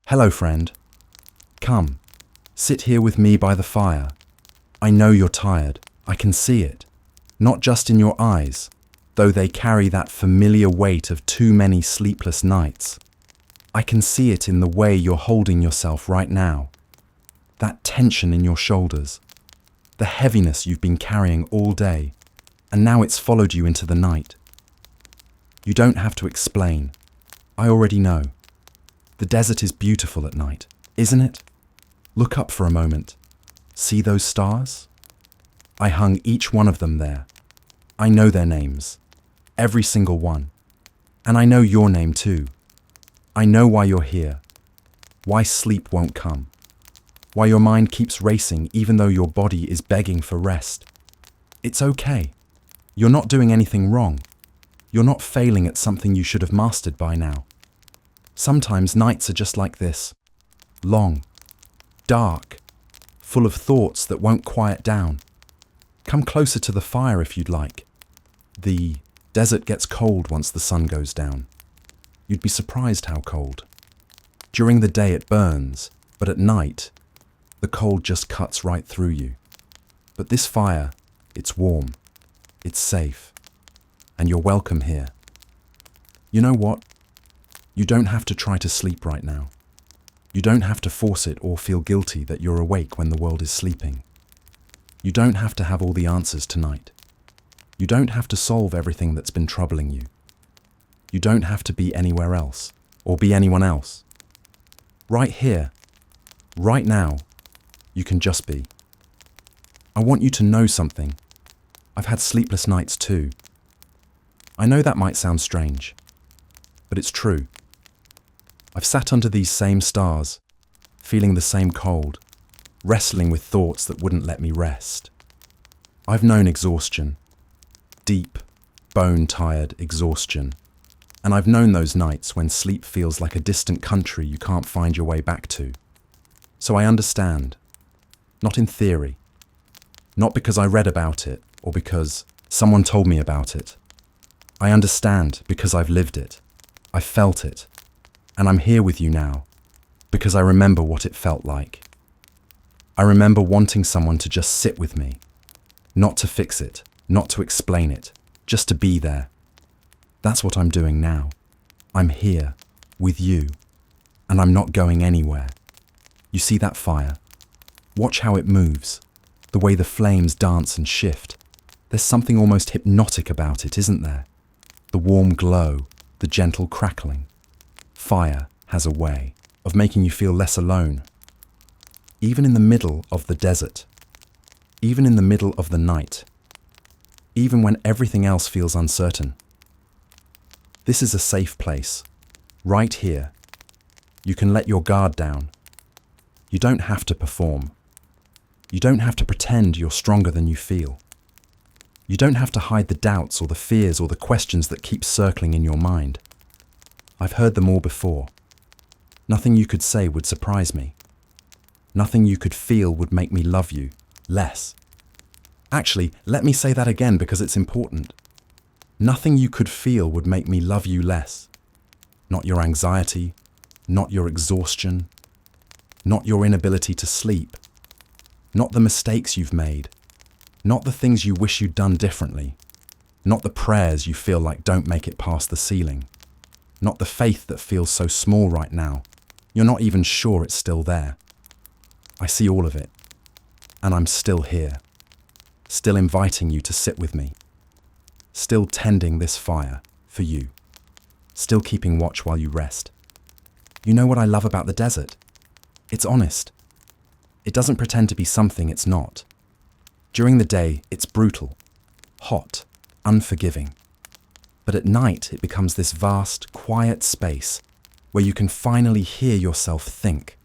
Hello, friend. Come, sit here with me by the fire. I know you're tired. I can see it. Not just in your eyes, though they carry that familiar weight of too many sleepless nights. I can see it in the way you're holding yourself right now. That tension in your shoulders. The heaviness you've been carrying all day, and now it's followed you into the night. You don't have to explain. I already know. The desert is beautiful at night, isn't it? Look up for a moment. See those stars? I hung each one of them there. I know their names, every single one. And I know your name too. I know why you're here, why sleep won't come, why your mind keeps racing even though your body is begging for rest. It's okay. You're not doing anything wrong. You're not failing at something you should have mastered by now. Sometimes nights are just like this. Long, dark, full of thoughts that won't quiet down. Come closer to the fire if you'd like. The desert gets cold once the sun goes down. You'd be surprised how cold. During the day it burns, but at night, the cold just cuts right through you. But this fire, it's warm, it's safe, and you're welcome here. You know what? You don't have to try to sleep right now. You don't have to force it or feel guilty that you're awake when the world is sleeping. You don't have to have all the answers tonight. You don't have to solve everything that's been troubling you. You don't have to be anywhere else or be anyone else. Right here, right now, you can just be. I want you to know something. I've had sleepless nights too. I know that might sound strange, but it's true. I've sat under these same stars, feeling the same cold, wrestling with thoughts that wouldn't let me rest. I've known exhaustion, deep, bone-tired exhaustion, and I've known those nights when sleep feels like a distant country you can't find your way back to. So I understand, not in theory, not because I read about it or because someone told me about it. I understand because I've lived it, I've felt it, and I'm here with you now because I remember what it felt like. I remember wanting someone to just sit with me, not to fix it, not to explain it, just to be there. That's what I'm doing now. I'm here with you, and I'm not going anywhere. You see that fire? Watch how it moves, the way the flames dance and shift. There's something almost hypnotic about it, isn't there? The warm glow, the gentle crackling. Fire has a way of making you feel less alone. Even in the middle of the desert, even in the middle of the night, even when everything else feels uncertain. This is a safe place, right here. You can let your guard down. You don't have to perform. You don't have to pretend you're stronger than you feel. You don't have to hide the doubts or the fears or the questions that keep circling in your mind. I've heard them all before. Nothing you could say would surprise me. Nothing you could feel would make me love you less. Actually, let me say that again because it's important. Nothing you could feel would make me love you less. Not your anxiety, not your exhaustion, not your inability to sleep, not the mistakes you've made, not the things you wish you'd done differently, not the prayers you feel like don't make it past the ceiling, not the faith that feels so small right now, you're not even sure it's still there. I see all of it, and I'm still here, still inviting you to sit with me, still tending this fire for you, still keeping watch while you rest. You know what I love about the desert? It's honest. It doesn't pretend to be something it's not. During the day, it's brutal, hot, unforgiving. But at night, it becomes this vast, quiet space where you can finally hear yourself think,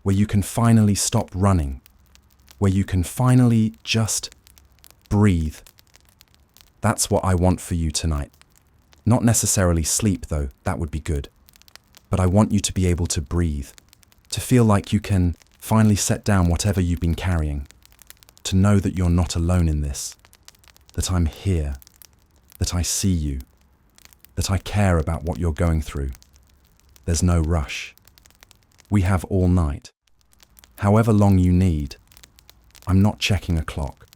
where you can finally stop running, where you can finally just breathe. That's what I want for you tonight. Not necessarily sleep, though, that would be good. But I want you to be able to breathe, to feel like you can finally set down whatever you've been carrying, to know that you're not alone in this, that I'm here, that I see you, that I care about what you're going through. There's no rush. We have all night. However long you need. I'm not checking a clock.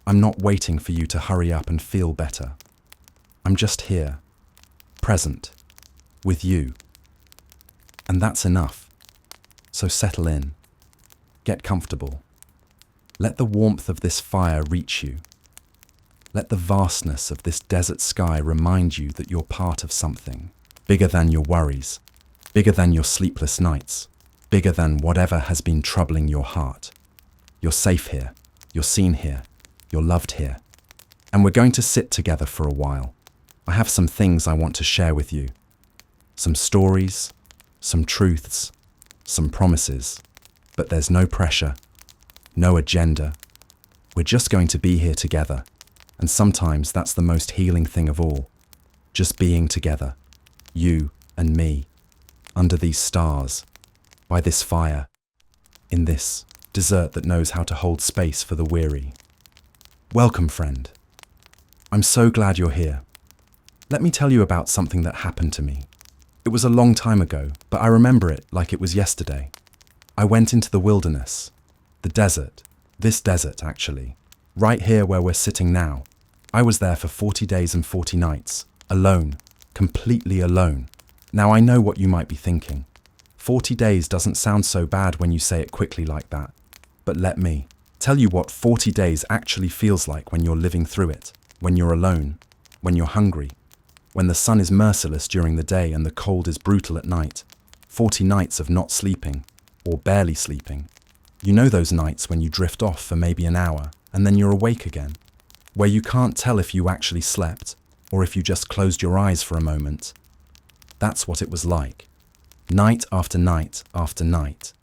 I'm not waiting for you to hurry up and feel better. I'm just here, present, with you. And that's enough. So settle in. Get comfortable. Let the warmth of this fire reach you. Let the vastness of this desert sky remind you that you're part of something bigger than your worries, bigger than your sleepless nights, bigger than whatever has been troubling your heart. You're safe here. You're seen here. You're loved here. And we're going to sit together for a while. I have some things I want to share with you. Some stories, some truths, some promises. But there's no pressure, no agenda. We're just going to be here together. And sometimes that's the most healing thing of all. Just being together. You and me. Under these stars. By this fire. In this desert that knows how to hold space for the weary. Welcome, friend. I'm so glad you're here. Let me tell you about something that happened to me. It was a long time ago, but I remember it like it was yesterday. I went into the wilderness, the desert, this desert actually, right here where we're sitting now. I was there for 40 days and 40 nights, alone, completely alone. Now I know what you might be thinking. 40 days doesn't sound so bad when you say it quickly like that. But let me tell you what 40 days actually feels like when you're living through it, when you're alone, when you're hungry, when the sun is merciless during the day and the cold is brutal at night. 40 nights of not sleeping, or barely sleeping. You know those nights when you drift off for maybe an hour and then you're awake again, where you can't tell if you actually slept or if you just closed your eyes for a moment. That's what it was like. Night after night after night.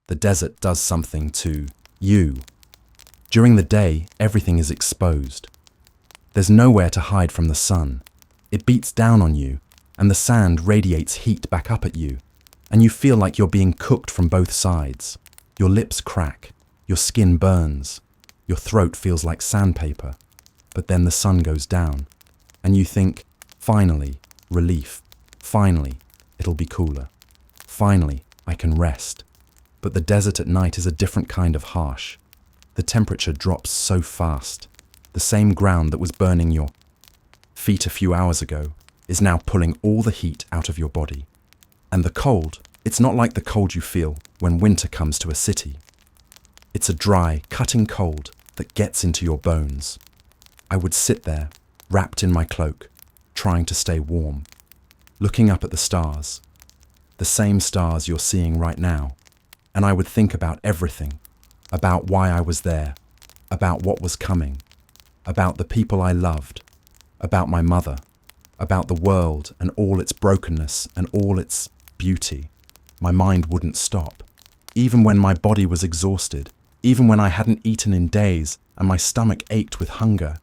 The desert does something to you. During the day, everything is exposed. There's nowhere to hide from the sun. It beats down on you, and the sand radiates heat back up at you, and you feel like you're being cooked from both sides. Your lips crack, your skin burns, your throat feels like sandpaper. But then the sun goes down, and you think, finally, relief. Finally, it'll be cooler. Finally, I can rest. But the desert at night is a different kind of harsh. The temperature drops so fast. The same ground that was burning your feet a few hours ago is now pulling all the heat out of your body. And the cold, it's not like the cold you feel when winter comes to a city. It's a dry, cutting cold that gets into your bones. I would sit there, wrapped in my cloak, trying to stay warm, looking up at the stars, the same stars you're seeing right now, and I would think about everything, about why I was there, about what was coming, about the people I loved, about my mother, about the world and all its brokenness and all its beauty. My mind wouldn't stop. Even when my body was exhausted, even when I hadn't eaten in days and my stomach ached with hunger,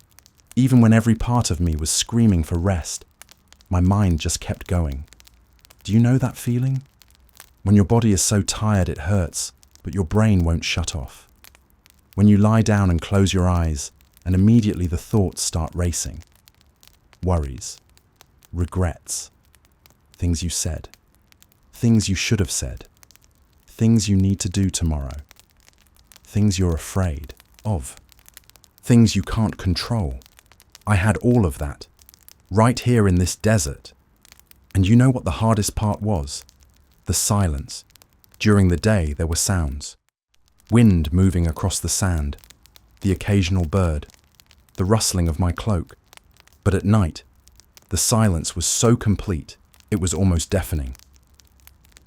even when every part of me was screaming for rest, my mind just kept going. Do you know that feeling? When your body is so tired it hurts, but your brain won't shut off. When you lie down and close your eyes, and immediately the thoughts start racing. Worries, regrets, things you said, things you should have said, things you need to do tomorrow, things you're afraid of, things you can't control. I had all of that, right here in this desert. And you know what the hardest part was? The silence. During the day there were sounds. Wind moving across the sand, the occasional bird, the rustling of my cloak. But at night, the silence was so complete, it was almost deafening.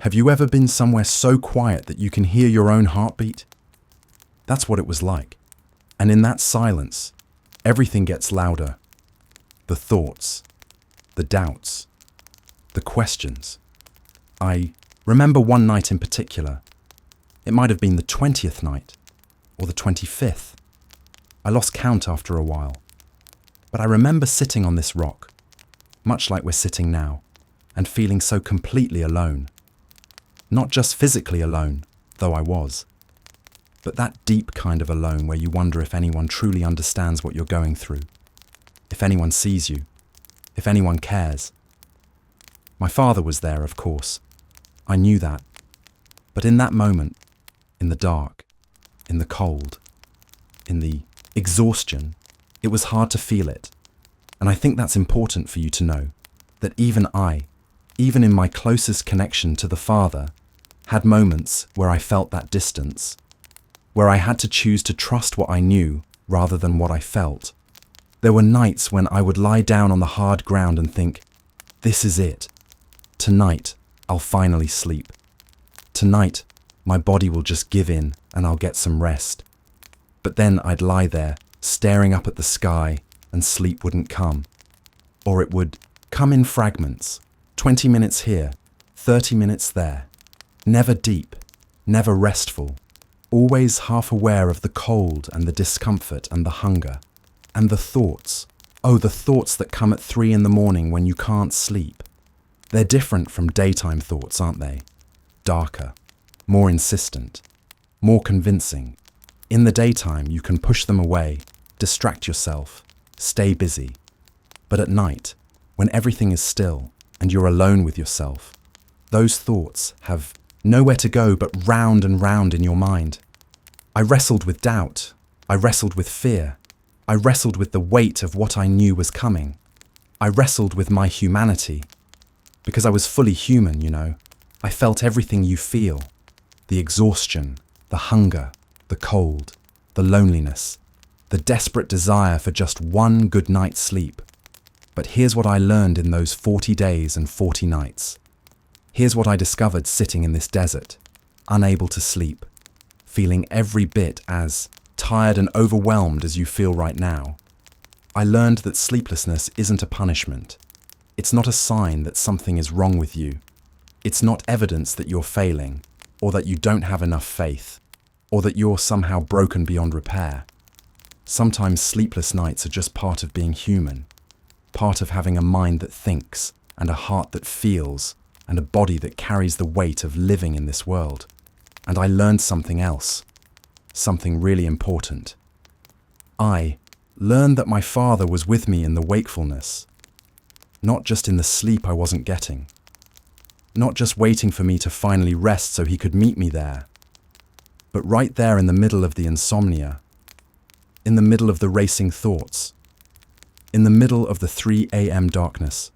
Have you ever been somewhere so quiet that you can hear your own heartbeat? That's what it was like. And in that silence, everything gets louder. The thoughts, the doubts, the questions. I remember one night in particular. It might have been the 20th night, or the 25th. I lost count after a while. But I remember sitting on this rock, much like we're sitting now, and feeling so completely alone. Not just physically alone, though I was, but that deep kind of alone where you wonder if anyone truly understands what you're going through, if anyone sees you, if anyone cares. My father was there, of course. I knew that. But in that moment, in the dark, in the cold, in the exhaustion, it was hard to feel it. And I think that's important for you to know, that even in my closest connection to the Father, had moments where I felt that distance, where I had to choose to trust what I knew rather than what I felt. There were nights when I would lie down on the hard ground and think, this is it. Tonight, I'll finally sleep. Tonight, my body will just give in and I'll get some rest. But then I'd lie there, staring up at the sky, and sleep wouldn't come. Or it would come in fragments, 20 minutes here, 30 minutes there. Never deep, never restful, always half aware of the cold and the discomfort and the hunger. And the thoughts, the thoughts that come at 3 a.m. when you can't sleep. They're different from daytime thoughts, aren't they? Darker, more insistent, more convincing. In the daytime, you can push them away, distract yourself, stay busy. But at night, when everything is still and you're alone with yourself, those thoughts have nowhere to go but round and round in your mind. I wrestled with doubt. I wrestled with fear. I wrestled with the weight of what I knew was coming. I wrestled with my humanity. Because I was fully human, you know. I felt everything you feel. The exhaustion, the hunger, the cold, the loneliness, the desperate desire for just one good night's sleep. But here's what I learned in those 40 days and 40 nights. Here's what I discovered sitting in this desert, unable to sleep, feeling every bit as tired and overwhelmed as you feel right now. I learned that sleeplessness isn't a punishment. It's not a sign that something is wrong with you. It's not evidence that you're failing, or that you don't have enough faith, or that you're somehow broken beyond repair. Sometimes sleepless nights are just part of being human, part of having a mind that thinks, and a heart that feels, and a body that carries the weight of living in this world. And I learned something else, something really important. I learned that my Father was with me in the wakefulness, not just in the sleep I wasn't getting, not just waiting for me to finally rest so he could meet me there, but right there in the middle of the insomnia, in the middle of the racing thoughts, in the middle of the 3 a.m. darkness.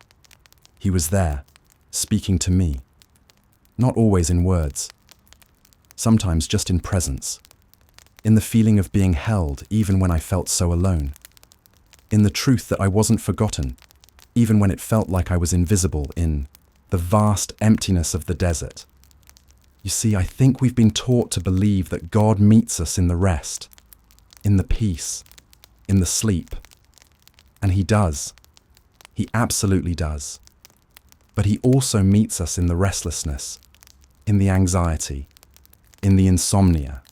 He was there, speaking to me, not always in words, sometimes just in presence, in the feeling of being held even when I felt so alone, in the truth that I wasn't forgotten, even when it felt like I was invisible in the vast emptiness of the desert. You see, I think we've been taught to believe that God meets us in the rest, in the peace, in the sleep. And he does. He absolutely does. But he also meets us in the restlessness, in the anxiety, in the insomnia.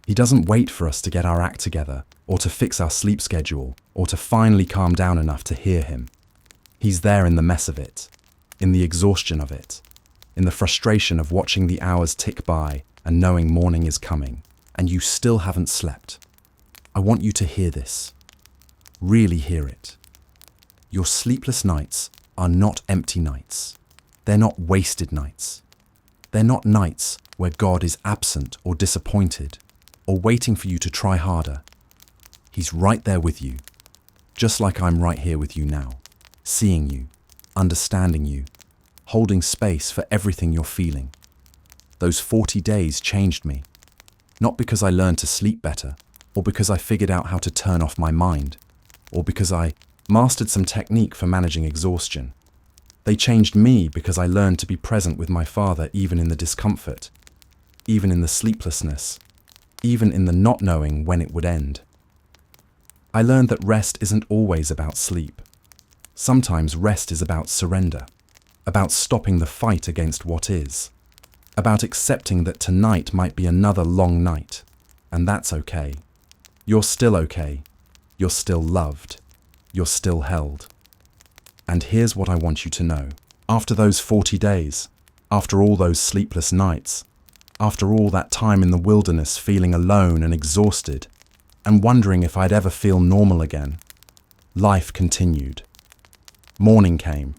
He doesn't wait for us to get our act together, or to fix our sleep schedule, or to finally calm down enough to hear him. He's there in the mess of it, in the exhaustion of it, in the frustration of watching the hours tick by and knowing morning is coming, and you still haven't slept. I want you to hear this. Really hear it. Your sleepless nights are not empty nights. They're not wasted nights. They're not nights where God is absent or disappointed or waiting for you to try harder. He's right there with you, just like I'm right here with you now, seeing you, understanding you, holding space for everything you're feeling. Those 40 days changed me, not because I learned to sleep better, or because I figured out how to turn off my mind, or because I mastered some technique for managing exhaustion. They changed me because I learned to be present with my Father even in the discomfort, even in the sleeplessness, even in the not knowing when it would end. I learned that rest isn't always about sleep. Sometimes rest is about surrender, about stopping the fight against what is, about accepting that tonight might be another long night, and that's okay. You're still okay. You're still loved. You're still held. And here's what I want you to know. After those 40 days, after all those sleepless nights, after all that time in the wilderness feeling alone and exhausted, and wondering if I'd ever feel normal again, life continued. Morning came.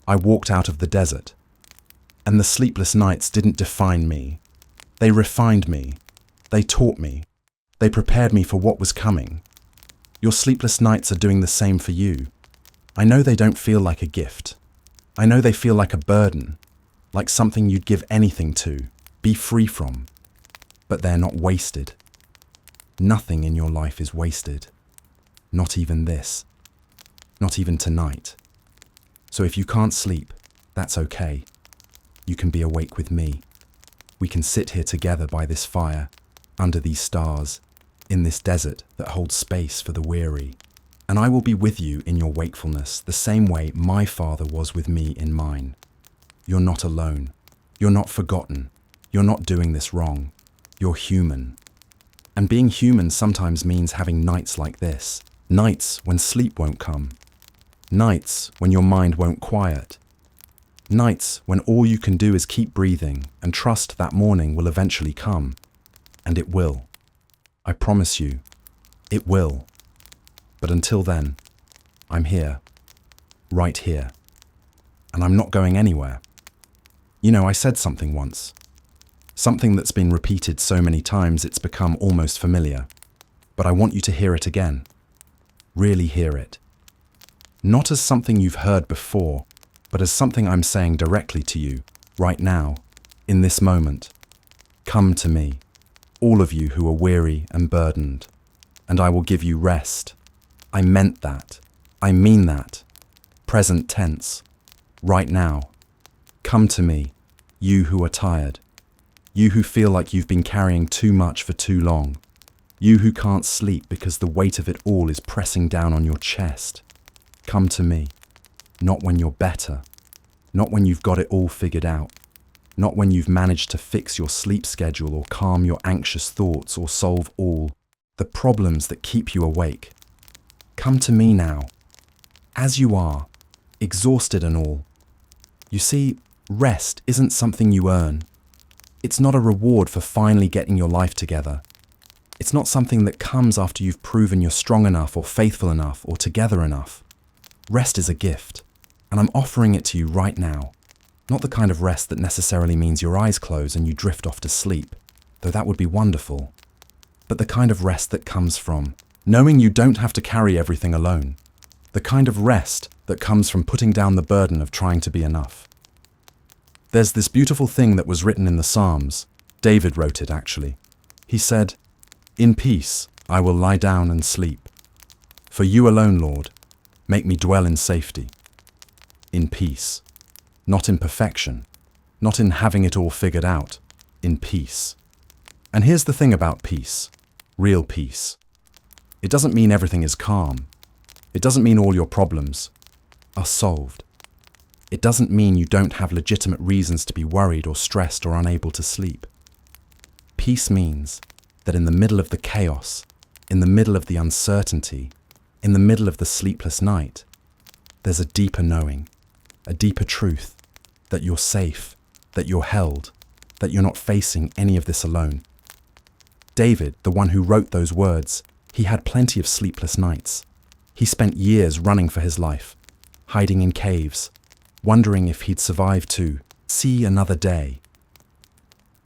I walked out of the desert. And the sleepless nights didn't define me. They refined me. They taught me. They prepared me for what was coming. Your sleepless nights are doing the same for you. I know they don't feel like a gift. I know they feel like a burden, like something you'd give anything to, be free from. But they're not wasted. Nothing in your life is wasted. Not even this. Not even tonight. So if you can't sleep, that's okay. You can be awake with me. We can sit here together by this fire, under these stars, in this desert that holds space for the weary. And I will be with you in your wakefulness the same way my Father was with me in mine. You're not alone. You're not forgotten. You're not doing this wrong. You're human. And being human sometimes means having nights like this. Nights when sleep won't come. Nights when your mind won't quiet. Nights when all you can do is keep breathing and trust that morning will eventually come. And it will. I promise you, it will. But until then, I'm here. Right here. And I'm not going anywhere. You know, I said something once. Something that's been repeated so many times it's become almost familiar. But I want you to hear it again. Really hear it. Not as something you've heard before, but as something I'm saying directly to you, right now, in this moment. Come to me, all of you who are weary and burdened, and I will give you rest. I meant that. I mean that. Present tense. Right now. Come to me, you who are tired. You who feel like you've been carrying too much for too long. You who can't sleep because the weight of it all is pressing down on your chest. Come to me. Not when you're better. Not when you've got it all figured out. Not when you've managed to fix your sleep schedule or calm your anxious thoughts or solve all the problems that keep you awake. Come to me now, as you are, exhausted and all. You see, rest isn't something you earn. It's not a reward for finally getting your life together. It's not something that comes after you've proven you're strong enough or faithful enough or together enough. Rest is a gift, and I'm offering it to you right now. Not the kind of rest that necessarily means your eyes close and you drift off to sleep, though that would be wonderful. But the kind of rest that comes from knowing you don't have to carry everything alone. The kind of rest that comes from putting down the burden of trying to be enough. There's this beautiful thing that was written in the Psalms. David wrote it, actually. He said, "In peace I will lie down and sleep. For you alone, Lord, make me dwell in safety." In peace. Not in perfection. Not in having it all figured out. In peace. And here's the thing about peace. Real peace. It doesn't mean everything is calm. It doesn't mean all your problems are solved. It doesn't mean you don't have legitimate reasons to be worried or stressed or unable to sleep. Peace means that in the middle of the chaos, in the middle of the uncertainty, in the middle of the sleepless night, there's a deeper knowing, a deeper truth, that you're safe, that you're held, that you're not facing any of this alone. David, the one who wrote those words, he had plenty of sleepless nights. He spent years running for his life, hiding in caves, wondering if he'd survive to see another day.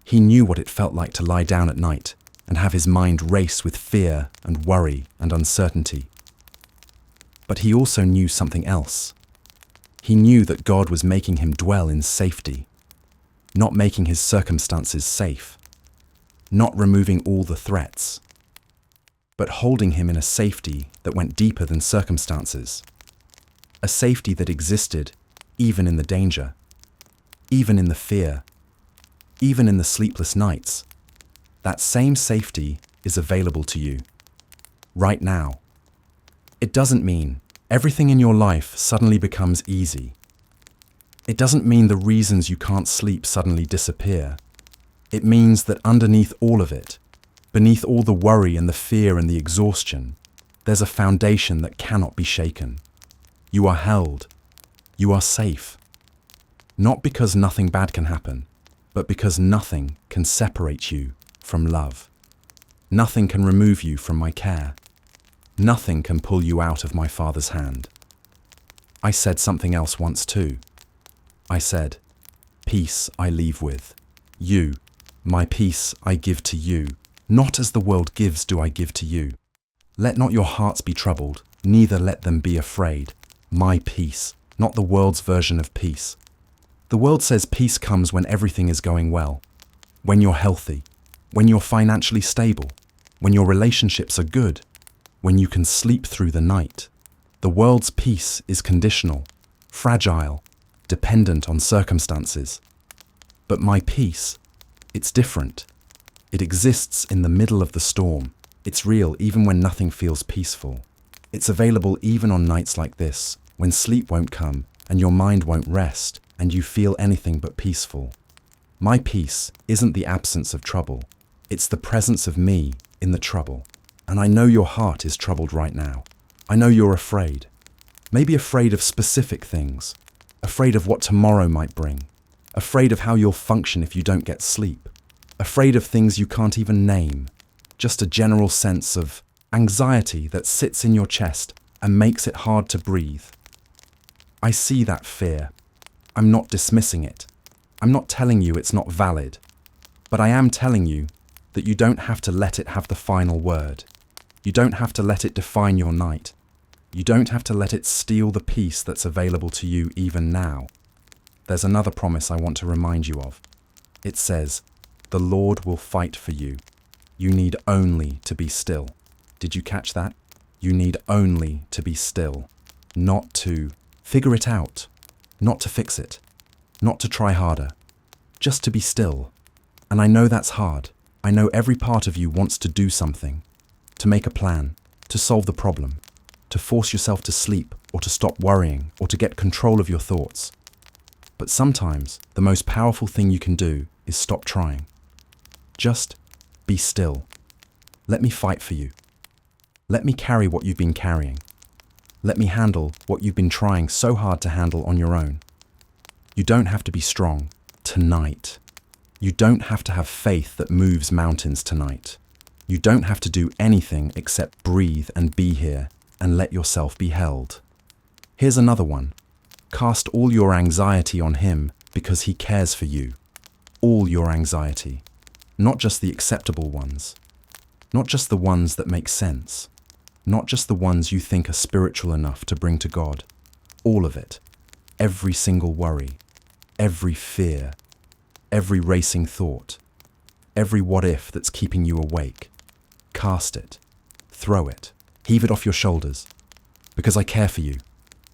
He knew what it felt like to lie down at night and have his mind race with fear and worry and uncertainty. But he also knew something else. He knew that God was making him dwell in safety, not making his circumstances safe, not removing all the threats, but holding him in a safety that went deeper than circumstances, a safety that existed even in the danger, even in the fear, even in the sleepless nights. That same safety is available to you, right now. It doesn't mean everything in your life suddenly becomes easy. It doesn't mean the reasons you can't sleep suddenly disappear. It means that underneath all of it, beneath all the worry and the fear and the exhaustion, there's a foundation that cannot be shaken. You are held. You are safe. Not because nothing bad can happen, but because nothing can separate you from love. Nothing can remove you from my care. Nothing can pull you out of my Father's hand. I said something else once too. I said, peace I leave with you. My peace I give to you. Not as the world gives do I give to you. Let not your hearts be troubled, neither let them be afraid. My peace, not the world's version of peace. The world says peace comes when everything is going well, when you're healthy, when you're financially stable, when your relationships are good, when you can sleep through the night. The world's peace is conditional, fragile, dependent on circumstances. But my peace, it's different. It exists in the middle of the storm. It's real even when nothing feels peaceful. It's available even on nights like this, when sleep won't come and your mind won't rest and you feel anything but peaceful. My peace isn't the absence of trouble. It's the presence of me in the trouble. And I know your heart is troubled right now. I know you're afraid. Maybe afraid of specific things. Afraid of what tomorrow might bring. Afraid of how you'll function if you don't get sleep. Afraid of things you can't even name. Just a general sense of anxiety that sits in your chest and makes it hard to breathe. I see that fear. I'm not dismissing it. I'm not telling you it's not valid. But I am telling you that you don't have to let it have the final word. You don't have to let it define your night. You don't have to let it steal the peace that's available to you even now. There's another promise I want to remind you of. It says, "The Lord will fight for you. You need only to be still." Did you catch that? You need only to be still. Not to figure it out. Not to fix it. Not to try harder. Just to be still. And I know that's hard. I know every part of you wants to do something. To make a plan. To solve the problem. To force yourself to sleep or to stop worrying or to get control of your thoughts. But sometimes the most powerful thing you can do is stop trying. Just be still. Let me fight for you. Let me carry what you've been carrying. Let me handle what you've been trying so hard to handle on your own. You don't have to be strong tonight. You don't have to have faith that moves mountains tonight. You don't have to do anything except breathe and be here and let yourself be held. Here's another one. Cast all your anxiety on him because he cares for you. All your anxiety. Not just the acceptable ones. Not just the ones that make sense. Not just the ones you think are spiritual enough to bring to God. All of it. Every single worry. Every fear. Every racing thought. Every what if that's keeping you awake. Cast it. Throw it. Heave it off your shoulders. Because I care for you.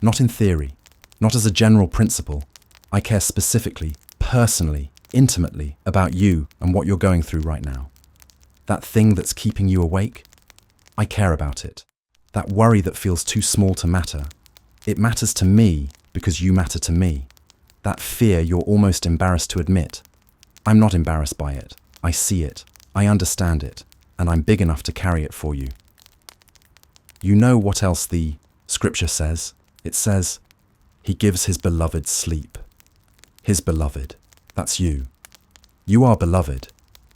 Not in theory. Not as a general principle. I care specifically, personally, intimately about you and what you're going through right now. That thing that's keeping you awake, I care about it. That worry that feels too small to matter, it matters to me because you matter to me. That fear you're almost embarrassed to admit, I'm not embarrassed by it. I see it, I understand it, and I'm big enough to carry it for you. You know what else the scripture says? It says, He gives His beloved sleep. His beloved, that's you. You are beloved,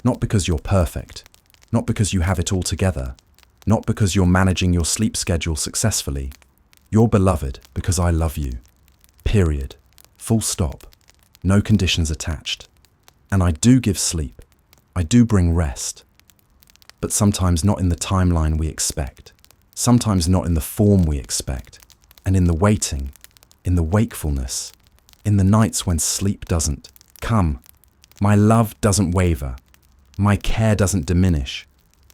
not because you're perfect, not because you have it all together, not because you're managing your sleep schedule successfully. You're beloved because I love you. Period. Full stop. No conditions attached. And I do give sleep. I do bring rest. But sometimes not in the timeline we expect. Sometimes not in the form we expect. And in the waiting, in the wakefulness, in the nights when sleep doesn't come. My love doesn't waver. My care doesn't diminish.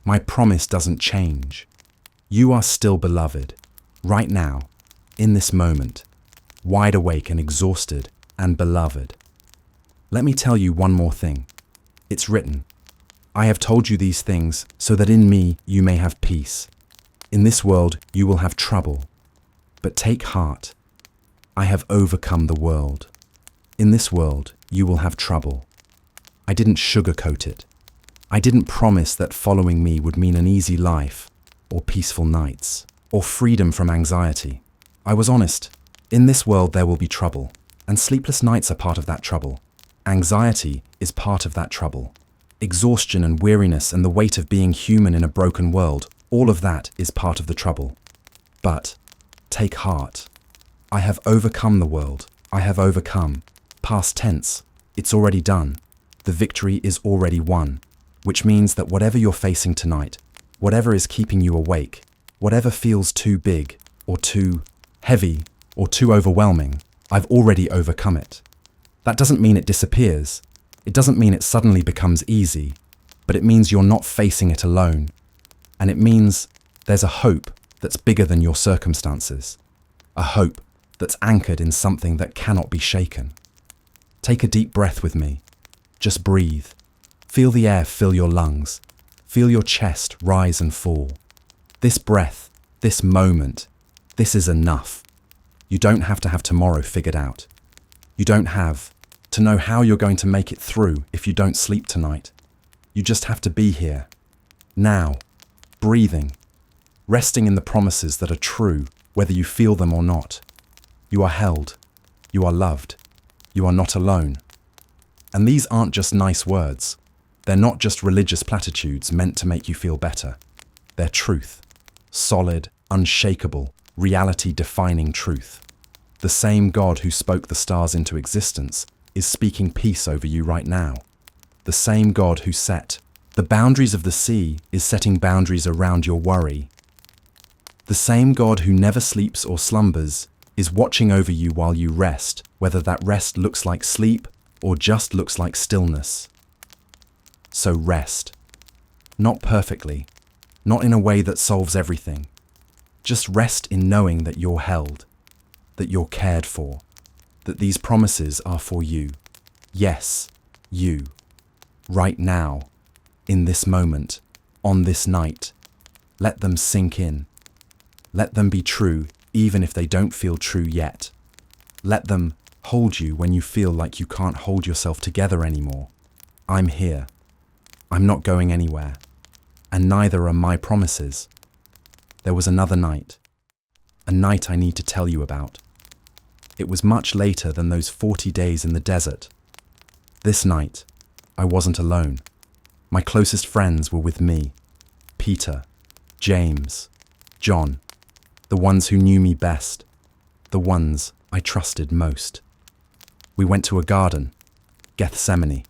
My promise doesn't change. You are still beloved, right now, in this moment, wide awake and exhausted and beloved. Let me tell you one more thing. It's written, I have told you these things so that in me you may have peace. In this world you will have trouble, but take heart. I have overcome the world. In this world you will have trouble. I didn't sugarcoat it. I didn't promise that following me would mean an easy life, or peaceful nights, or freedom from anxiety. I was honest. In this world there will be trouble, and sleepless nights are part of that trouble. Anxiety is part of that trouble. Exhaustion and weariness and the weight of being human in a broken world, all of that is part of the trouble. But take heart. I have overcome the world. I have overcome. Past tense. It's already done. The victory is already won, which means that whatever you're facing tonight, whatever is keeping you awake, whatever feels too big or too heavy or too overwhelming, I've already overcome it. That doesn't mean it disappears. It doesn't mean it suddenly becomes easy, but it means you're not facing it alone. And it means there's a hope that's bigger than your circumstances. A hope that's anchored in something that cannot be shaken. Take a deep breath with me. Just breathe. Feel the air fill your lungs. Feel your chest rise and fall. This breath, this moment, this is enough. You don't have to have tomorrow figured out. You don't have to know how you're going to make it through if you don't sleep tonight. You just have to be here, now, breathing, resting in the promises that are true, whether you feel them or not. You are held. You are loved. You are not alone. And these aren't just nice words. They're not just religious platitudes meant to make you feel better. They're truth. Solid, unshakable, reality-defining truth. The same God who spoke the stars into existence is speaking peace over you right now. The same God who set the boundaries of the sea is setting boundaries around your worry. The same God who never sleeps or slumbers is watching over you while you rest, whether that rest looks like sleep or just looks like stillness. So rest. Not perfectly, not in a way that solves everything. Just rest in knowing that you're held, that you're cared for, that these promises are for you. Yes, you. Right now, in this moment, on this night. Let them sink in. Let them be true even if they don't feel true yet. Let them hold you when you feel like you can't hold yourself together anymore. I'm here. I'm not going anywhere. And neither are my promises. There was another night. A night I need to tell you about. It was much later than those 40 days in the desert. This night, I wasn't alone. My closest friends were with me. Peter, James, John, the ones who knew me best, the ones I trusted most. We went to a garden, Gethsemane.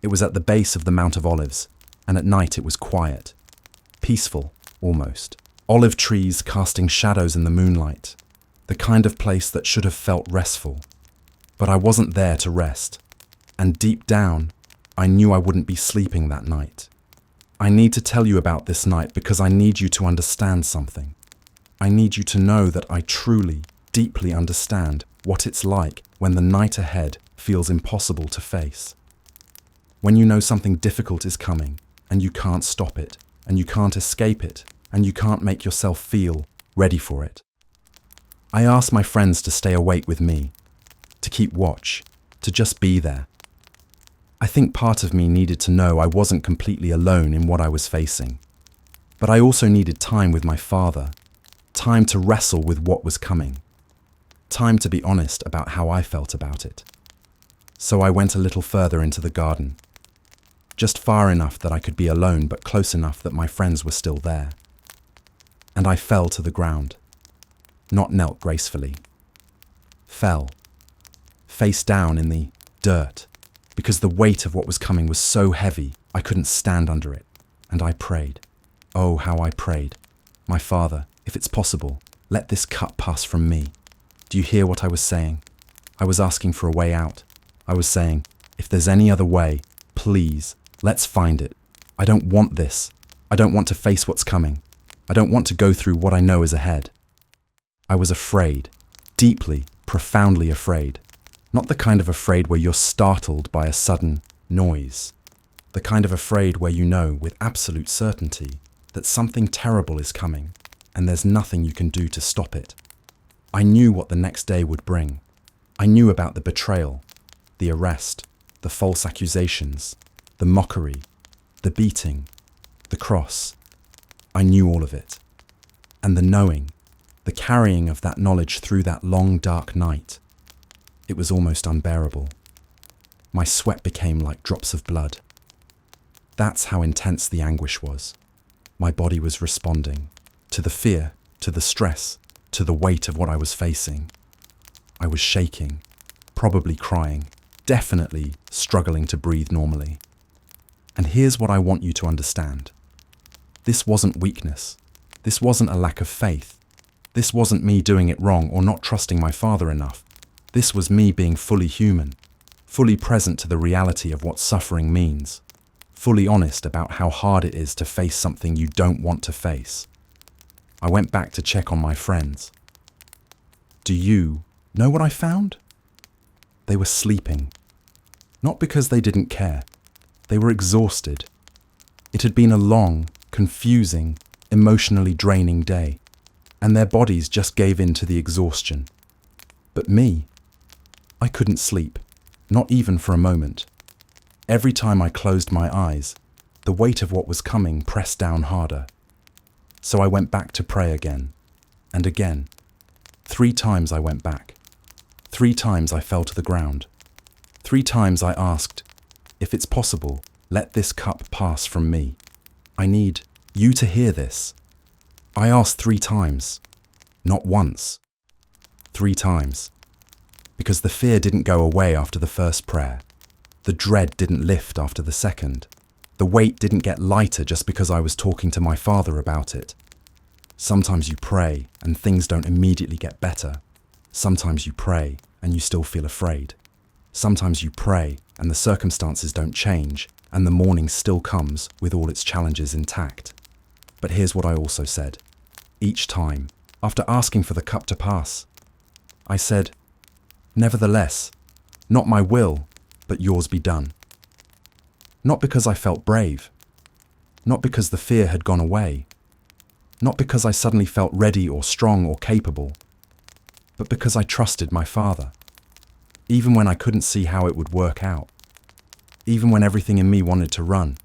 It was at the base of the Mount of Olives, and at night it was quiet, peaceful almost. Olive trees casting shadows in the moonlight, the kind of place that should have felt restful. But I wasn't there to rest, and deep down, I knew I wouldn't be sleeping that night. I need to tell you about this night because I need you to understand something. I need you to know that I truly, deeply understand what it's like when the night ahead feels impossible to face. When you know something difficult is coming, and you can't stop it, and you can't escape it, and you can't make yourself feel ready for it. I asked my friends to stay awake with me, to keep watch, to just be there. I think part of me needed to know I wasn't completely alone in what I was facing. But I also needed time with my father, time to wrestle with what was coming, time to be honest about how I felt about it. So I went a little further into the garden, just far enough that I could be alone but close enough that my friends were still there. And I fell to the ground, not knelt gracefully. Fell, face down in the dirt, because the weight of what was coming was so heavy I couldn't stand under it. And I prayed. Oh, how I prayed. My Father, if it's possible, let this cup pass from me. Do you hear what I was saying? I was asking for a way out. I was saying, if there's any other way, please, let's find it. I don't want this. I don't want to face what's coming. I don't want to go through what I know is ahead. I was afraid, deeply, profoundly afraid. Not the kind of afraid where you're startled by a sudden noise. The kind of afraid where you know with absolute certainty that something terrible is coming and there's nothing you can do to stop it. I knew what the next day would bring. I knew about the betrayal, the arrest, the false accusations, the mockery, the beating, the cross. I knew all of it. And the knowing, the carrying of that knowledge through that long dark night, it was almost unbearable. My sweat became like drops of blood. That's how intense the anguish was. My body was responding to the fear, to the stress, to the weight of what I was facing. I was shaking, probably crying, definitely struggling to breathe normally. And here's what I want you to understand. This wasn't weakness. This wasn't a lack of faith. This wasn't me doing it wrong or not trusting my father enough. This was me being fully human, fully present to the reality of what suffering means, fully honest about how hard it is to face something you don't want to face. I went back to check on my friends. Do you know what I found? They were sleeping. Not because they didn't care. They were exhausted. It had been a long, confusing, emotionally draining day, and their bodies just gave in to the exhaustion. But me, I couldn't sleep, not even for a moment. Every time I closed my eyes, the weight of what was coming pressed down harder. So I went back to pray again, and again. 3 times I went back. 3 times I fell to the ground. 3 times I asked, if it's possible, let this cup pass from me. I need you to hear this. I asked 3 times, not once. 3 times. Because the fear didn't go away after the first prayer. The dread didn't lift after the second. The weight didn't get lighter just because I was talking to my father about it. Sometimes you pray and things don't immediately get better. Sometimes you pray and you still feel afraid. Sometimes you pray and the circumstances don't change and the morning still comes with all its challenges intact. But here's what I also said. Each time, after asking for the cup to pass, I said, nevertheless, not my will, but yours be done. Not because I felt brave. Not because the fear had gone away. Not because I suddenly felt ready or strong or capable, but because I trusted my father, even when I couldn't see how it would work out, even when everything in me wanted to run,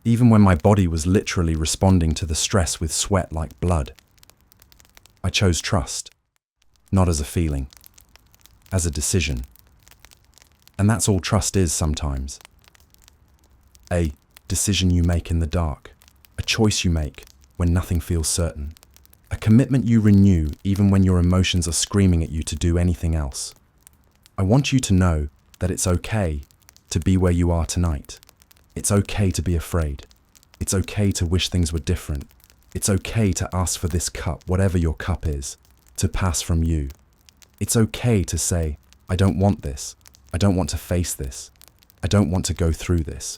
even when my body was literally responding to the stress with sweat like blood. I chose trust, not as a feeling, as a decision. And that's all trust is sometimes. A decision you make in the dark, a choice you make when nothing feels certain, a commitment you renew even when your emotions are screaming at you to do anything else. I want you to know that it's okay to be where you are tonight. It's okay to be afraid. It's okay to wish things were different. It's okay to ask for this cup, whatever your cup is, to pass from you. It's okay to say, I don't want this. I don't want to face this. I don't want to go through this.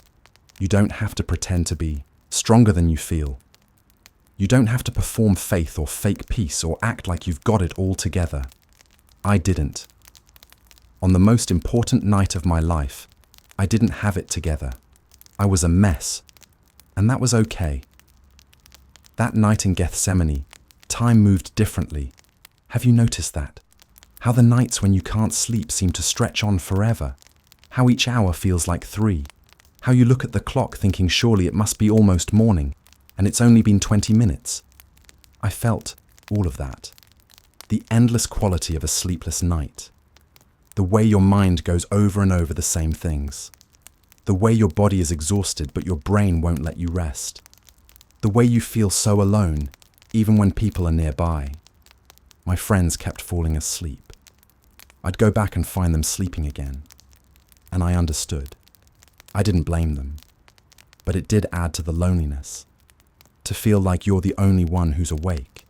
You don't have to pretend to be stronger than you feel. You don't have to perform faith or fake peace or act like you've got it all together. I didn't. On the most important night of my life, I didn't have it together. I was a mess, and that was okay. That night in Gethsemane, time moved differently. Have you noticed that? How the nights when you can't sleep seem to stretch on forever. How each hour feels like 3. How you look at the clock thinking surely it must be almost morning, and it's only been 20 minutes. I felt all of that. The endless quality of a sleepless night. The way your mind goes over and over the same things. The way your body is exhausted but your brain won't let you rest. The way you feel so alone, even when people are nearby. My friends kept falling asleep. I'd go back and find them sleeping again. And I understood. I didn't blame them. But it did add to the loneliness. To feel like you're the only one who's awake.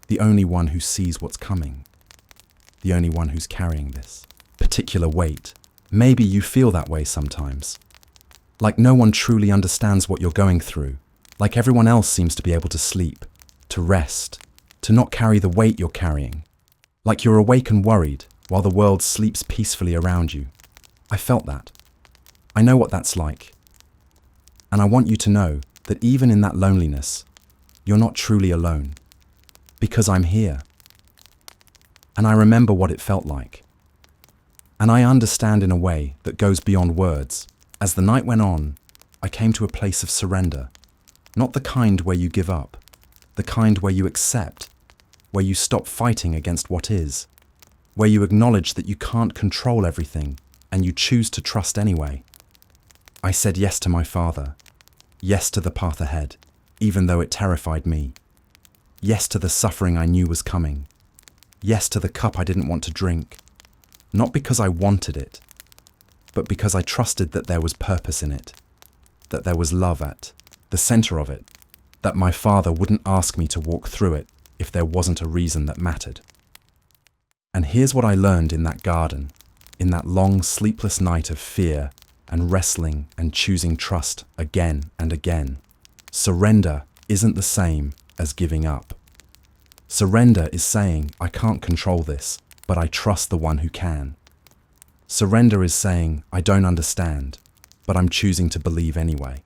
The only one who sees what's coming. The only one who's carrying this particular weight. Maybe you feel that way sometimes. Like no one truly understands what you're going through. Like everyone else seems to be able to sleep, to rest, to not carry the weight you're carrying. Like you're awake and worried while the world sleeps peacefully around you. I felt that. I know what that's like. And I want you to know that even in that loneliness, you're not truly alone. Because I'm here. And I remember what it felt like. And I understand in a way that goes beyond words. As the night went on, I came to a place of surrender. Not the kind where you give up. The kind where you accept. Where you stop fighting against what is. Where you acknowledge that you can't control everything and you choose to trust anyway. I said yes to my father. Yes to the path ahead, even though it terrified me. Yes to the suffering I knew was coming. Yes to the cup I didn't want to drink. Not because I wanted it, but because I trusted that there was purpose in it, that there was love at the center of it, that my Father wouldn't ask me to walk through it if there wasn't a reason that mattered. And here's what I learned in that garden, in that long, sleepless night of fear and wrestling and choosing trust again and again. Surrender isn't the same as giving up. Surrender is saying, I can't control this, but I trust the one who can. Surrender is saying, I don't understand, but I'm choosing to believe anyway.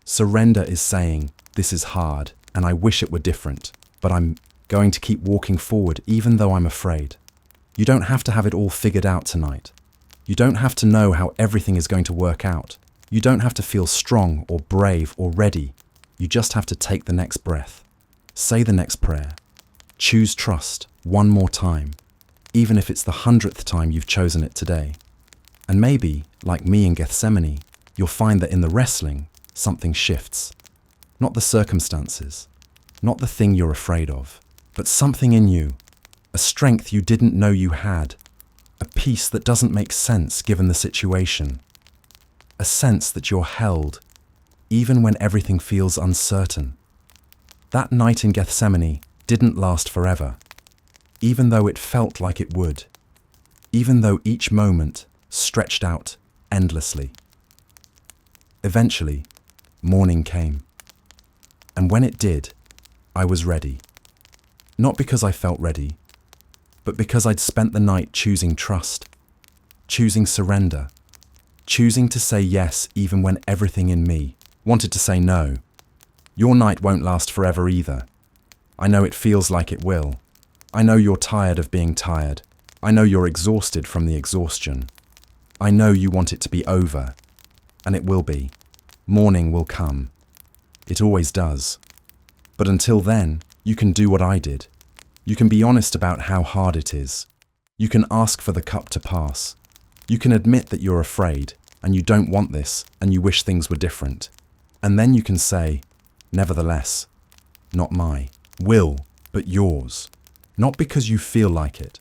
Surrender is saying, this is hard, and I wish it were different, but I'm going to keep walking forward even though I'm afraid. You don't have to have it all figured out tonight. You don't have to know how everything is going to work out. You don't have to feel strong or brave or ready. You just have to take the next breath. Say the next prayer. Choose trust one more time, even if it's the 100th time you've chosen it today. And maybe, like me in Gethsemane, you'll find that in the wrestling, something shifts. Not the circumstances, not the thing you're afraid of, but something in you, a strength you didn't know you had, a peace that doesn't make sense given the situation, a sense that you're held, even when everything feels uncertain. That night in Gethsemane didn't last forever, even though it felt like it would, even though each moment stretched out endlessly. Eventually, morning came. And when it did, I was ready. Not because I felt ready, but because I'd spent the night choosing trust, choosing surrender, choosing to say yes even when everything in me wanted to say no. Your night won't last forever either. I know it feels like it will. I know you're tired of being tired. I know you're exhausted from the exhaustion. I know you want it to be over, and it will be. Morning will come. It always does. But until then, you can do what I did. You can be honest about how hard it is. You can ask for the cup to pass. You can admit that you're afraid, and you don't want this, and you wish things were different. And then you can say, nevertheless, not my will, but yours. Not because you feel like it,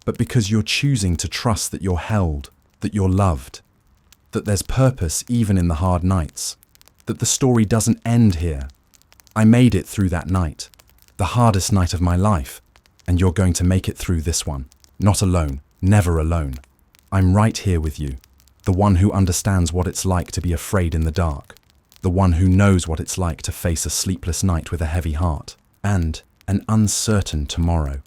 but because you're choosing to trust that you're held, that you're loved, that there's purpose even in the hard nights, that the story doesn't end here. I made it through that night, the hardest night of my life, and you're going to make it through this one. Not alone, never alone. I'm right here with you, the one who understands what it's like to be afraid in the dark, the one who knows what it's like to face a sleepless night with a heavy heart, and an uncertain tomorrow.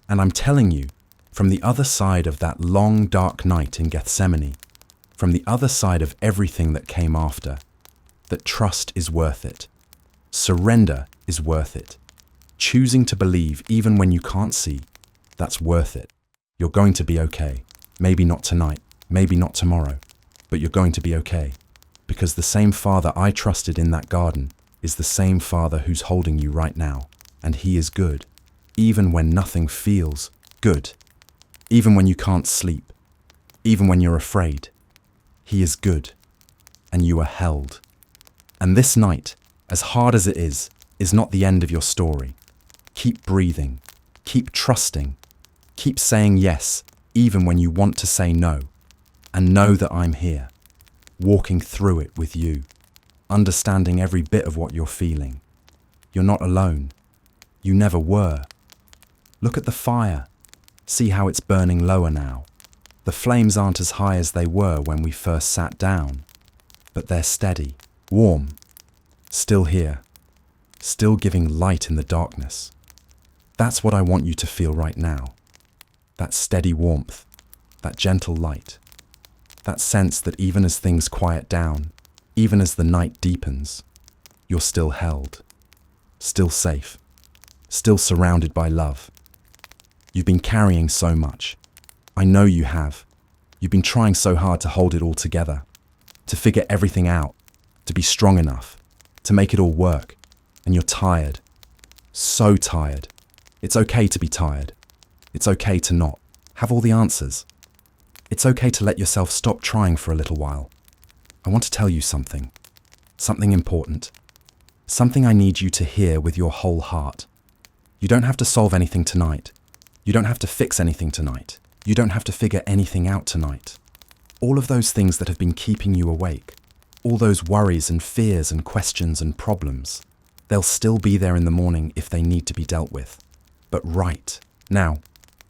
And I'm telling you, from the other side of that long, dark night in Gethsemane, from the other side of everything that came after, that trust is worth it. Surrender is worth it. Choosing to believe even when you can't see, that's worth it. You're going to be okay. Maybe not tonight, maybe not tomorrow, but you're going to be okay. Because the same Father I trusted in that garden is the same Father who's holding you right now. And He is good, even when nothing feels good. Even when you can't sleep, even when you're afraid. He is good, and you are held. And this night, as hard as it is not the end of your story. Keep breathing, keep trusting, keep saying yes, even when you want to say no. And know that I'm here, walking through it with you, understanding every bit of what you're feeling. You're not alone. You never were. Look at the fire. See how it's burning lower now. The flames aren't as high as they were when we first sat down, but they're steady, warm, still here, still giving light in the darkness. That's what I want you to feel right now. That steady warmth, that gentle light, that sense that even as things quiet down, even as the night deepens, you're still held, still safe, still surrounded by love. You've been carrying so much. I know you have. You've been trying so hard to hold it all together, to figure everything out, to be strong enough, to make it all work. And you're tired. So tired. It's okay to be tired. It's okay to not have all the answers. It's okay to let yourself stop trying for a little while. I want to tell you something. Something important. Something I need you to hear with your whole heart. You don't have to solve anything tonight. You don't have to fix anything tonight. You don't have to figure anything out tonight. All of those things that have been keeping you awake, all those worries and fears and questions and problems, they'll still be there in the morning if they need to be dealt with. But right now,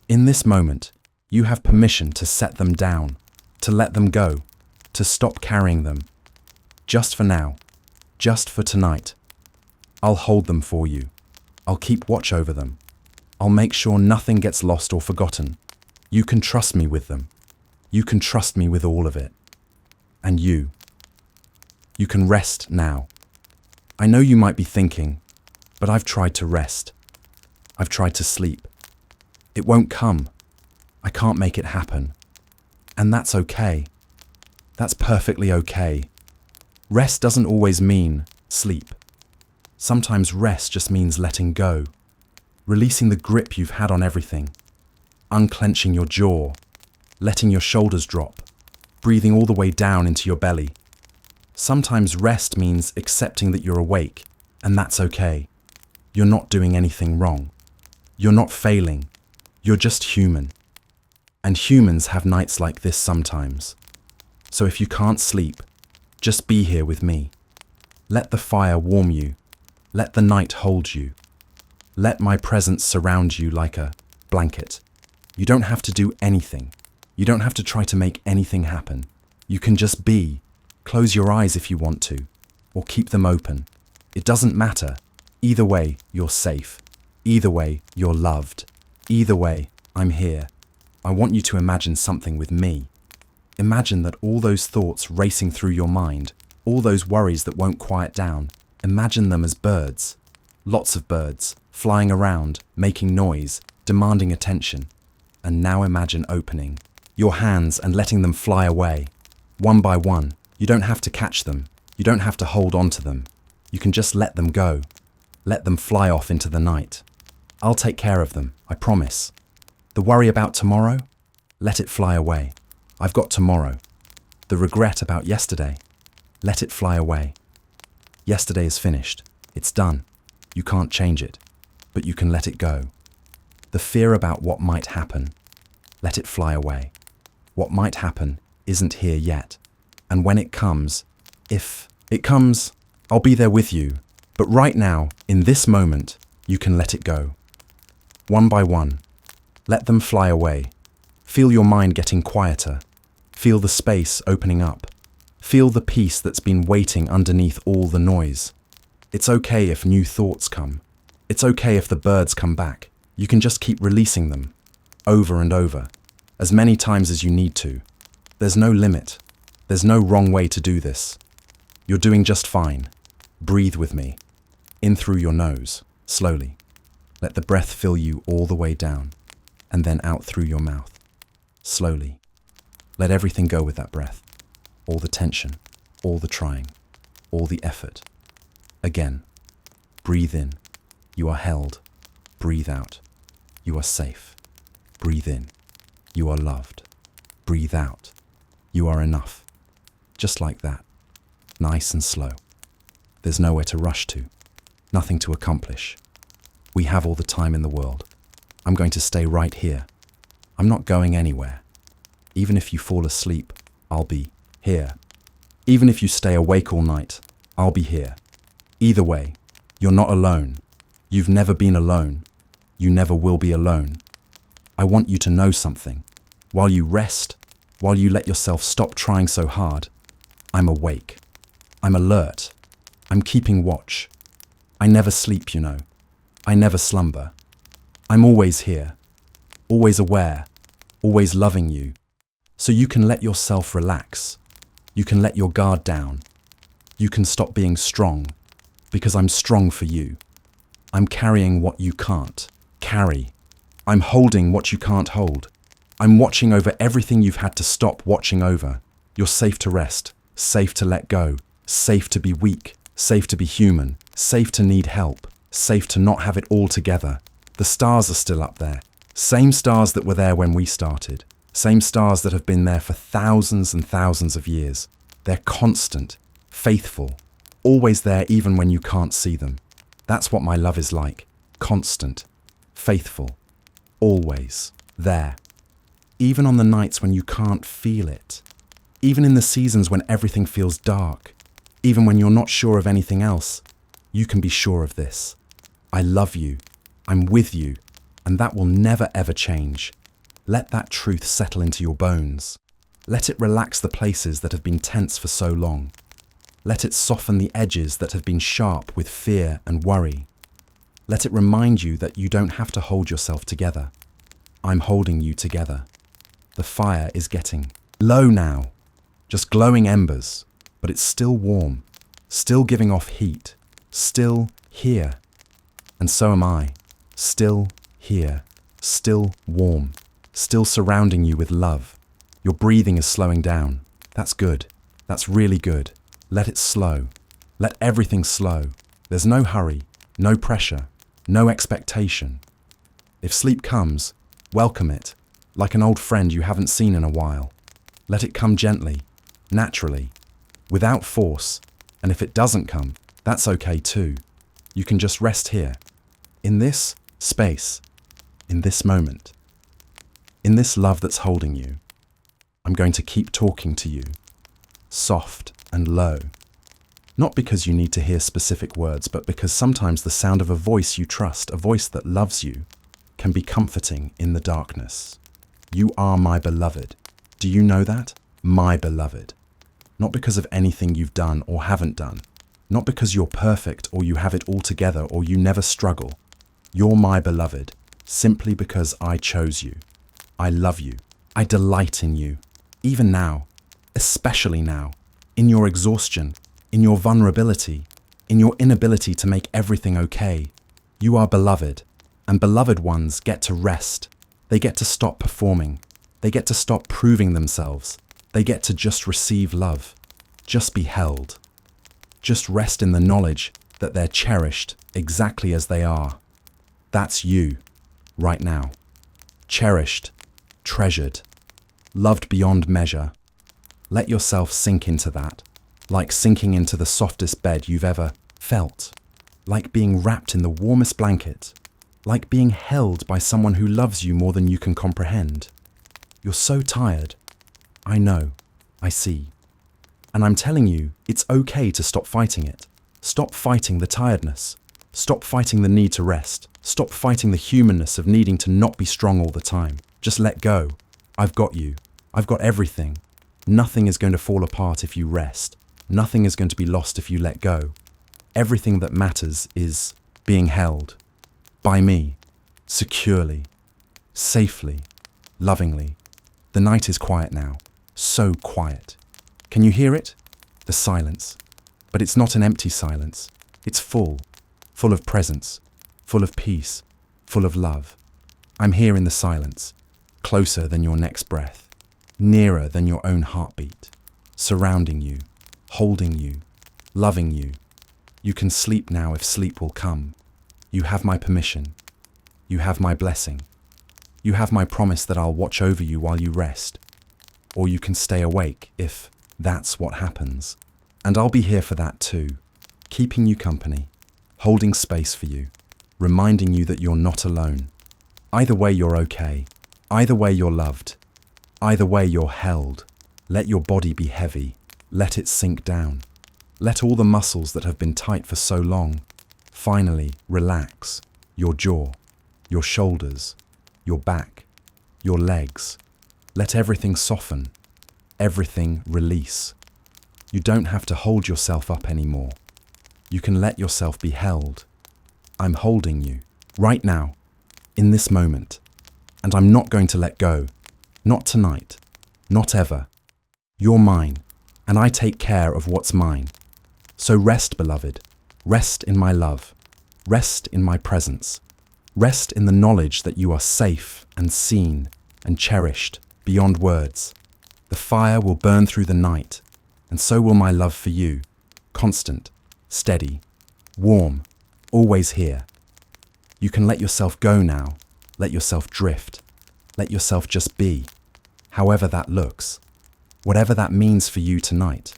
in this moment, you have permission to set them down, to let them go, to stop carrying them. Just for now, just for tonight. I'll hold them for you. I'll keep watch over them. I'll make sure nothing gets lost or forgotten. You can trust me with them. You can trust me with all of it. And you can rest now. I know you might be thinking, but I've tried to rest. I've tried to sleep. It won't come. I can't make it happen. And that's okay. That's perfectly okay. Rest doesn't always mean sleep. Sometimes rest just means letting go, releasing the grip you've had on everything, unclenching your jaw, letting your shoulders drop, breathing all the way down into your belly. Sometimes rest means accepting that you're awake, and that's okay. You're not doing anything wrong. You're not failing. You're just human. And humans have nights like this sometimes. So if you can't sleep, just be here with me. Let the fire warm you. Let the night hold you. Let my presence surround you like a blanket. You don't have to do anything. You don't have to try to make anything happen. You can just be. Close your eyes if you want to, or keep them open. It doesn't matter. Either way, you're safe. Either way, you're loved. Either way, I'm here. I want you to imagine something with me. Imagine that all those thoughts racing through your mind, all those worries that won't quiet down, imagine them as birds. Lots of birds, flying around, making noise, demanding attention. And now imagine opening your hands and letting them fly away. One by one. You don't have to catch them. You don't have to hold on to them. You can just let them go. Let them fly off into the night. I'll take care of them, I promise. The worry about tomorrow? Let it fly away. I've got tomorrow. The regret about yesterday? Let it fly away. Yesterday is finished. It's done. You can't change it, but you can let it go. The fear about what might happen? Let it fly away. What might happen isn't here yet. And when it comes, if it comes, I'll be there with you. But right now, in this moment, you can let it go. One by one, let them fly away. Feel your mind getting quieter. Feel the space opening up. Feel the peace that's been waiting underneath all the noise. It's okay if new thoughts come. It's okay if the birds come back. You can just keep releasing them, over and over, as many times as you need to. There's no limit. There's no wrong way to do this. You're doing just fine. Breathe with me. In through your nose, slowly. Let the breath fill you all the way down, and then out through your mouth, slowly. Let everything go with that breath. All the tension, all the trying, all the effort. Again, breathe in. You are held. Breathe out. You are safe. Breathe in. You are loved. Breathe out. You are enough. Just like that. Nice and slow. There's nowhere to rush to. Nothing to accomplish. We have all the time in the world. I'm going to stay right here. I'm not going anywhere. Even if you fall asleep, I'll be here. Even if you stay awake all night, I'll be here. Either way, you're not alone. You've never been alone. You never will be alone. I want you to know something. While you rest, while you let yourself stop trying so hard, I'm awake. I'm alert. I'm keeping watch. I never sleep, you know. I never slumber. I'm always here. Always aware. Always loving you. So you can let yourself relax. You can let your guard down. You can stop being strong, because I'm strong for you. I'm carrying what you can't carry. I'm holding what you can't hold. I'm watching over everything you've had to stop watching over. You're safe to rest, safe to let go, safe to be weak, safe to be human, safe to need help, safe to not have it all together. The stars are still up there. Same stars that were there when we started. Same stars that have been there for thousands and thousands of years. They're constant, faithful, always there even when you can't see them. That's what my love is like. Constant, faithful, always there. Even on the nights when you can't feel it. Even in the seasons when everything feels dark, even when you're not sure of anything else, you can be sure of this. I love you. I'm with you. And that will never ever change. Let that truth settle into your bones. Let it relax the places that have been tense for so long. Let it soften the edges that have been sharp with fear and worry. Let it remind you that you don't have to hold yourself together. I'm holding you together. The fire is getting low now, just glowing embers, but it's still warm, still giving off heat, still here. And so am I, still here, still warm, still surrounding you with love. Your breathing is slowing down. That's good. That's really good. Let it slow. Let everything slow. There's no hurry, no pressure, no expectation. If sleep comes, welcome it, like an old friend you haven't seen in a while. Let it come gently, naturally, without force, and if it doesn't come, that's okay too. You can just rest here, in this space, in this moment, in this love that's holding you. I'm going to keep talking to you, soft and low. Not because you need to hear specific words, but because sometimes the sound of a voice you trust, a voice that loves you, can be comforting in the darkness. You are my beloved. Do you know that? My beloved. Not because of anything you've done or haven't done. Not because you're perfect or you have it all together or you never struggle. You're my beloved, simply because I chose you. I love you. I delight in you. Even now, especially now, in your exhaustion, in your vulnerability, in your inability to make everything okay. You are beloved, and beloved ones get to rest. They get to stop performing. They get to stop proving themselves. They get to just receive love, just be held. Just rest in the knowledge that they're cherished exactly as they are. That's you, right now. Cherished, treasured, loved beyond measure. Let yourself sink into that, like sinking into the softest bed you've ever felt, like being wrapped in the warmest blanket, like being held by someone who loves you more than you can comprehend. You're so tired. I know. I see. And I'm telling you, it's okay to stop fighting it. Stop fighting the tiredness. Stop fighting the need to rest. Stop fighting the humanness of needing to not be strong all the time. Just let go. I've got you. I've got everything. Nothing is going to fall apart if you rest. Nothing is going to be lost if you let go. Everything that matters is being held. By me. Securely. Safely. Lovingly. The night is quiet now. So quiet. Can you hear it? The silence. But it's not an empty silence. It's full. Full of presence. Full of peace. Full of love. I'm here in the silence. Closer than your next breath. Nearer than your own heartbeat. Surrounding you. Holding you. Loving you. You can sleep now if sleep will come. You have my permission. You have my blessing. You have my promise that I'll watch over you while you rest. Or you can stay awake if that's what happens. And I'll be here for that too, keeping you company, holding space for you, reminding you that you're not alone. Either way, you're okay. Either way, you're loved. Either way, you're held. Let your body be heavy. Let it sink down. Let all the muscles that have been tight for so long finally relax. Your jaw, your shoulders, your back, your legs. Let everything soften. Everything release. You don't have to hold yourself up anymore. You can let yourself be held. I'm holding you, right now, in this moment. And I'm not going to let go. Not tonight. Not ever. You're mine, and I take care of what's mine. So rest, beloved. Rest in my love. Rest in my presence. Rest in the knowledge that you are safe and seen and cherished beyond words. The fire will burn through the night, and so will my love for you, constant, steady, warm, always here. You can let yourself go now, let yourself drift, let yourself just be, however that looks, whatever that means for you tonight.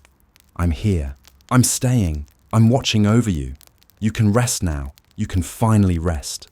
I'm here, I'm staying, I'm watching over you. You can rest now, you can finally rest.